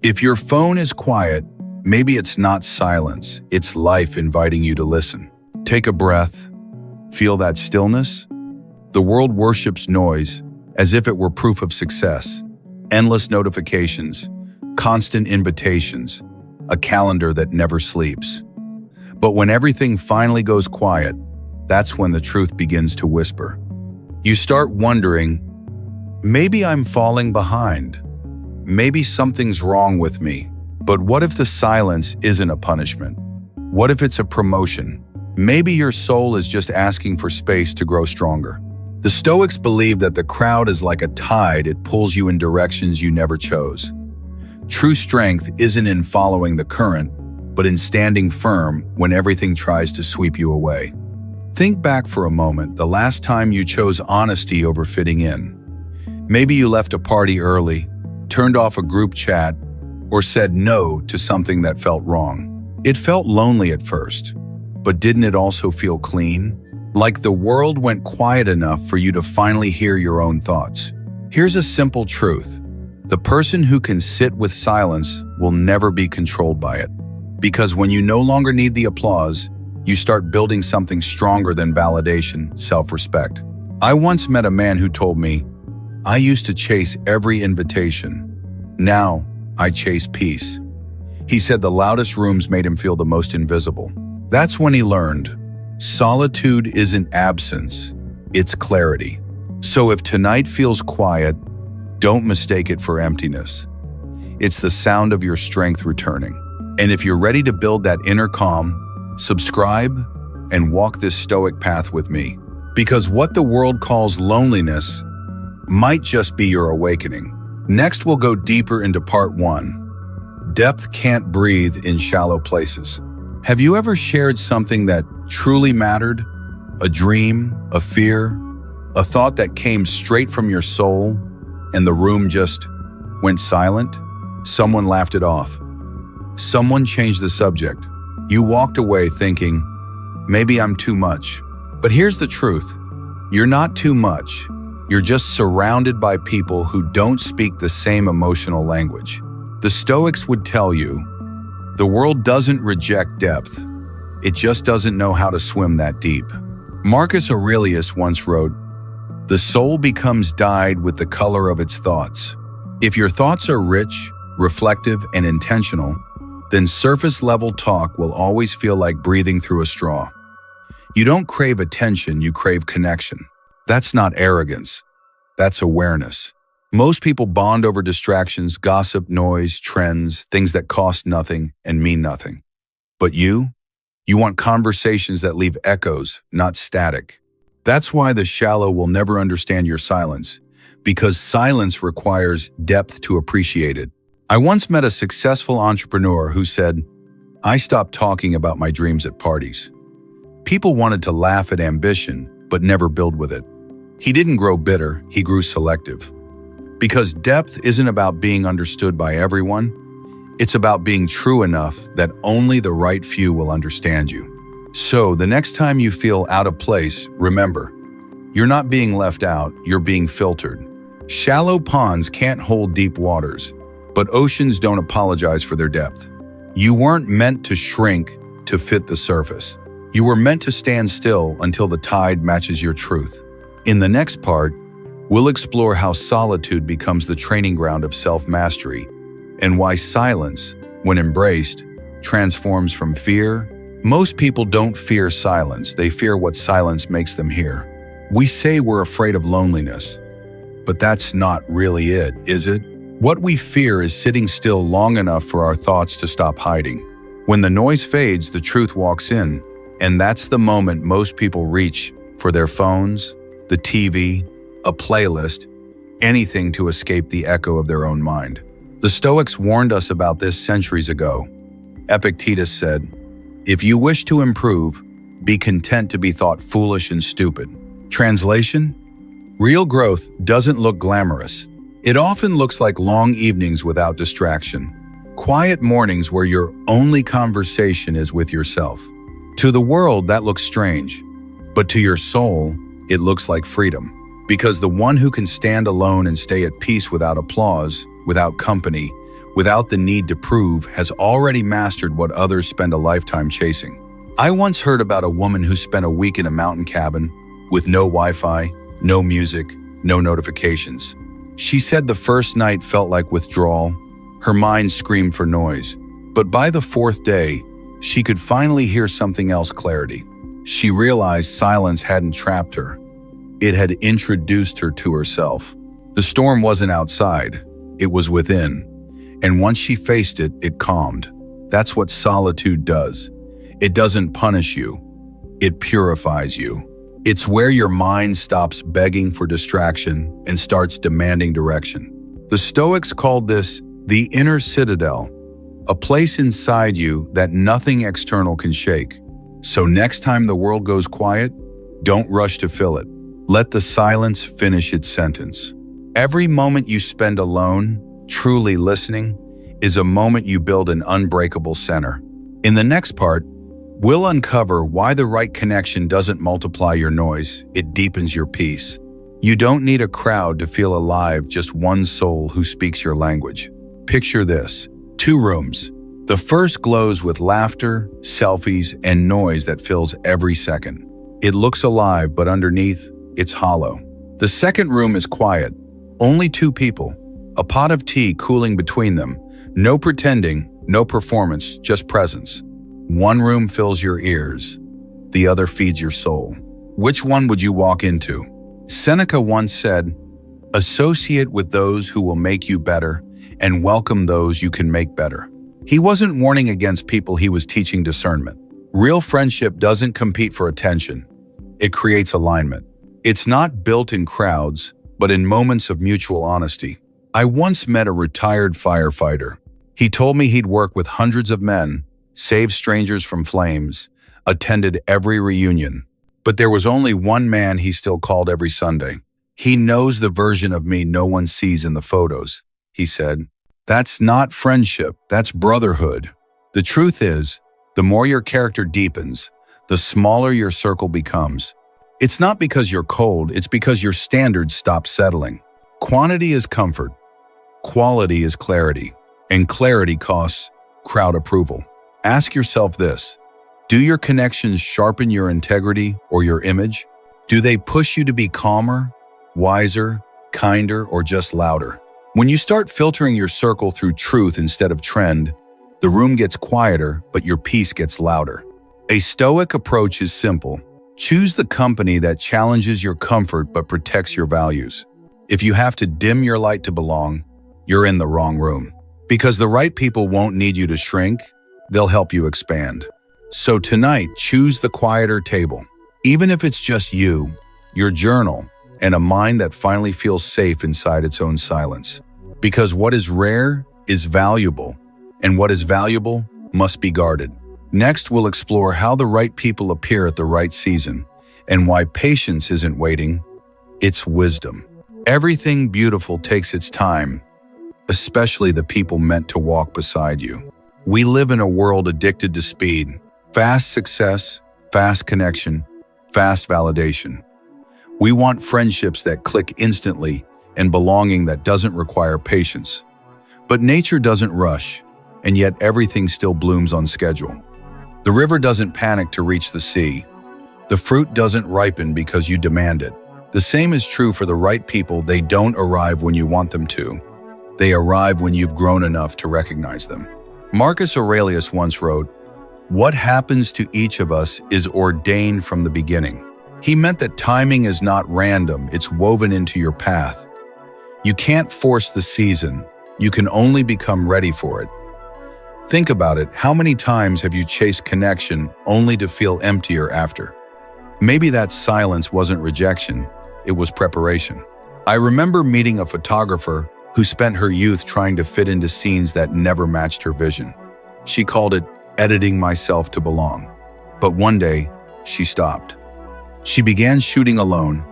If your phone is quiet, maybe it's not silence, it's life inviting you to listen. Take a breath, feel that stillness. The world worships noise as if it were proof of success. Endless notifications, constant invitations, a calendar that never sleeps. But when everything finally goes quiet, that's when the truth begins to whisper. You start wondering, maybe I'm falling behind. Maybe something's wrong with me. But what if the silence isn't a punishment? What if it's a promotion? Maybe your soul is just asking for space to grow stronger. The Stoics believe that the crowd is like a tide, it pulls you in directions you never chose. True strength isn't in following the current, but in standing firm when everything tries to sweep you away. Think back for a moment, the last time you chose honesty over fitting in. Maybe you left a party early, turned off a group chat, or said no to something that felt wrong. It felt lonely at first, but didn't it also feel clean? Like the world went quiet enough for you to finally hear your own thoughts. Here's a simple truth. The person who can sit with silence will never be controlled by it. Because when you no longer need the applause, you start building something stronger than validation, self-respect. I once met a man who told me, I used to chase every invitation. Now, I chase peace. He said the loudest rooms made him feel the most invisible. That's when he learned, solitude isn't absence, it's clarity. So if tonight feels quiet, don't mistake it for emptiness. It's the sound of your strength returning. And if you're ready to build that inner calm, subscribe and walk this Stoic path with me. Because what the world calls loneliness might just be your awakening. Next, we'll go deeper into part 1. Depth can't breathe in shallow places. Have you ever shared something that truly mattered? A dream, a fear, a thought that came straight from your soul, and the room just went silent? Someone laughed it off. Someone changed the subject. You walked away thinking, maybe I'm too much. But here's the truth. You're not too much. You're just surrounded by people who don't speak the same emotional language. The Stoics would tell you, the world doesn't reject depth. It just doesn't know how to swim that deep. Marcus Aurelius once wrote, the soul becomes dyed with the color of its thoughts. If your thoughts are rich, reflective, and intentional, then surface-level talk will always feel like breathing through a straw. You don't crave attention, you crave connection. That's not arrogance. That's awareness. Most people bond over distractions, gossip, noise, trends, things that cost nothing and mean nothing. But you want conversations that leave echoes, not static. That's why the shallow will never understand your silence, because silence requires depth to appreciate it. I once met a successful entrepreneur who said, I stopped talking about my dreams at parties. People wanted to laugh at ambition, but never build with it. He didn't grow bitter, he grew selective. Because depth isn't about being understood by everyone, it's about being true enough that only the right few will understand you. So the next time you feel out of place, remember, you're not being left out, you're being filtered. Shallow ponds can't hold deep waters, but oceans don't apologize for their depth. You weren't meant to shrink to fit the surface. You were meant to stand still until the tide matches your truth. In the next part, we'll explore how solitude becomes the training ground of self-mastery and why silence, when embraced, transforms from fear. Most people don't fear silence, they fear what silence makes them hear. We say we're afraid of loneliness, but that's not really it, is it? What we fear is sitting still long enough for our thoughts to stop hiding. When the noise fades, the truth walks in, and that's the moment most people reach for their phones, the TV, a playlist, anything to escape the echo of their own mind. The Stoics warned us about this centuries ago. Epictetus said, if you wish to improve, be content to be thought foolish and stupid. Translation? Real growth doesn't look glamorous. It often looks like long evenings without distraction, quiet mornings where your only conversation is with yourself. To the world, that looks strange, but to your soul, it looks like freedom. Because the one who can stand alone and stay at peace without applause, without company, without the need to prove, has already mastered what others spend a lifetime chasing. I once heard about a woman who spent a week in a mountain cabin with no Wi-Fi, no music, no notifications. She said the first night felt like withdrawal. Her mind screamed for noise. But by the fourth day, she could finally hear something else: clarity. She realized silence hadn't trapped her. It had introduced her to herself. The storm wasn't outside, it was within. And once she faced it, it calmed. That's what solitude does. It doesn't punish you, it purifies you. It's where your mind stops begging for distraction and starts demanding direction. The Stoics called this the inner citadel, a place inside you that nothing external can shake. So next time the world goes quiet, don't rush to fill it. Let the silence finish its sentence. Every moment you spend alone, truly listening, is a moment you build an unbreakable center. In the next part, we'll uncover why the right connection doesn't multiply your noise, it deepens your peace. You don't need a crowd to feel alive, just one soul who speaks your language. Picture this: 2 rooms. The first glows with laughter, selfies, and noise that fills every second. It looks alive, but underneath, it's hollow. The second room is quiet. Only 2 people. A pot of tea cooling between them. No pretending, no performance, just presence. One room fills your ears. The other feeds your soul. Which one would you walk into? Seneca once said, "Associate with those who will make you better, and welcome those you can make better." He wasn't warning against people, he was teaching discernment. Real friendship doesn't compete for attention. It creates alignment. It's not built in crowds, but in moments of mutual honesty. I once met a retired firefighter. He told me he'd worked with hundreds of men, saved strangers from flames, attended every reunion. But there was only one man he still called every Sunday. "He knows the version of me no one sees in the photos," he said. That's not friendship, that's brotherhood. The truth is, the more your character deepens, the smaller your circle becomes. It's not because you're cold, it's because your standards stop settling. Quantity is comfort, quality is clarity, and clarity costs crowd approval. Ask yourself this: do your connections sharpen your integrity or your image? Do they push you to be calmer, wiser, kinder, or just louder? When you start filtering your circle through truth instead of trend, the room gets quieter, but your peace gets louder. A Stoic approach is simple. Choose the company that challenges your comfort but protects your values. If you have to dim your light to belong, you're in the wrong room. Because the right people won't need you to shrink, they'll help you expand. So tonight, choose the quieter table. Even if it's just you, your journal, and a mind that finally feels safe inside its own silence. Because what is rare is valuable, and what is valuable must be guarded. Next, we'll explore how the right people appear at the right season, and why patience isn't waiting, it's wisdom. Everything beautiful takes its time, especially the people meant to walk beside you. We live in a world addicted to speed, fast success, fast connection, fast validation. We want friendships that click instantly and belonging that doesn't require patience. But nature doesn't rush, and yet everything still blooms on schedule. The river doesn't panic to reach the sea. The fruit doesn't ripen because you demand it. The same is true for the right people. They don't arrive when you want them to. They arrive when you've grown enough to recognize them. Marcus Aurelius once wrote, "What happens to each of us is ordained from the beginning." He meant that timing is not random, it's woven into your path. You can't force the season, you can only become ready for it. Think about it, how many times have you chased connection only to feel emptier after? Maybe that silence wasn't rejection, it was preparation. I remember meeting a photographer who spent her youth trying to fit into scenes that never matched her vision. She called it editing myself to belong. But one day, she stopped. She began shooting alone,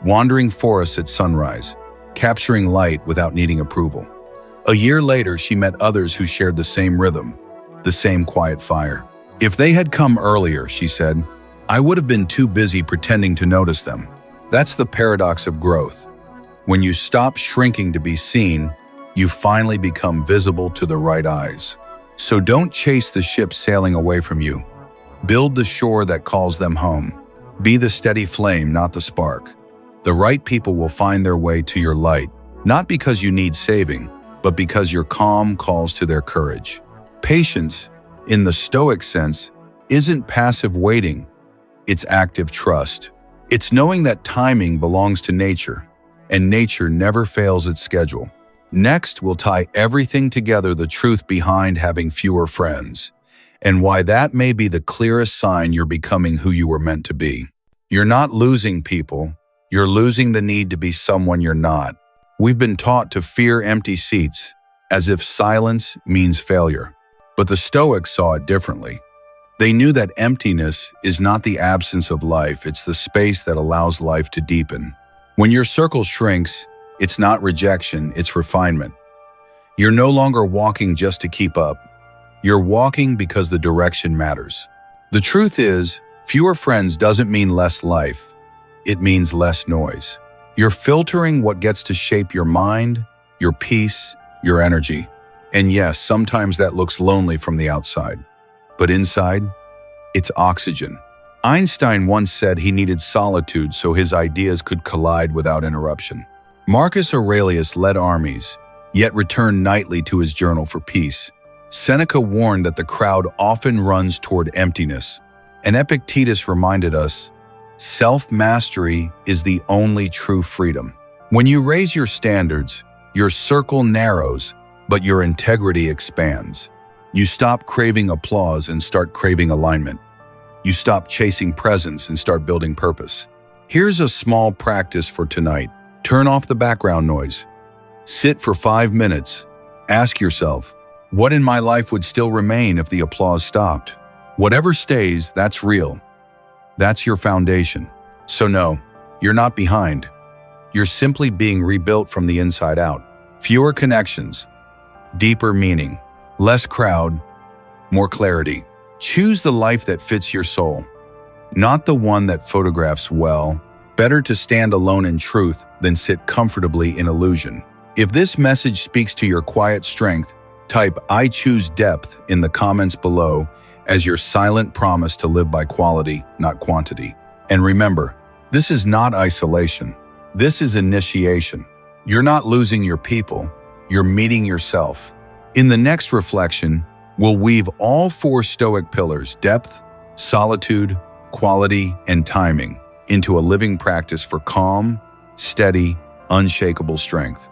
wandering forests at sunrise, capturing light without needing approval. A year later, she met others who shared the same rhythm, the same quiet fire. If they had come earlier, she said, I would have been too busy pretending to notice them. That's the paradox of growth. When you stop shrinking to be seen, you finally become visible to the right eyes. So don't chase the ship sailing away from you. Build the shore that calls them home. Be the steady flame, not the spark. The right people will find their way to your light, not because you need saving, but because your calm calls to their courage. Patience, in the Stoic sense, isn't passive waiting, it's active trust. It's knowing that timing belongs to nature, and nature never fails its schedule. Next, we'll tie everything together, the truth behind having fewer friends, and why that may be the clearest sign you're becoming who you were meant to be. You're not losing people, you're losing the need to be someone you're not. We've been taught to fear empty seats, as if silence means failure. But the Stoics saw it differently. They knew that emptiness is not the absence of life, it's the space that allows life to deepen. When your circle shrinks, it's not rejection, it's refinement. You're no longer walking just to keep up. You're walking because the direction matters. The truth is, fewer friends doesn't mean less life. It means less noise. You're filtering what gets to shape your mind, your peace, your energy. And yes, sometimes that looks lonely from the outside. But inside, it's oxygen. Einstein once said he needed solitude so his ideas could collide without interruption. Marcus Aurelius led armies, yet returned nightly to his journal for peace. Seneca warned that the crowd often runs toward emptiness. And Epictetus reminded us, self-mastery is the only true freedom. When you raise your standards, your circle narrows, but your integrity expands. You stop craving applause and start craving alignment. You stop chasing presence and start building purpose. Here's a small practice for tonight. Turn off the background noise. Sit for 5 minutes. Ask yourself, what in my life would still remain if the applause stopped? Whatever stays, that's real. That's your foundation. So no, you're not behind. You're simply being rebuilt from the inside out. Fewer connections, deeper meaning, less crowd, more clarity. Choose the life that fits your soul, not the one that photographs well. Better to stand alone in truth than sit comfortably in illusion. If this message speaks to your quiet strength, type "I choose depth" in the comments below as your silent promise to live by quality, not quantity. And remember, this is not isolation. This is initiation. You're not losing your people, you're meeting yourself. In the next reflection, we'll weave all 4 Stoic pillars, depth, solitude, quality, and timing, into a living practice for calm, steady, unshakable strength.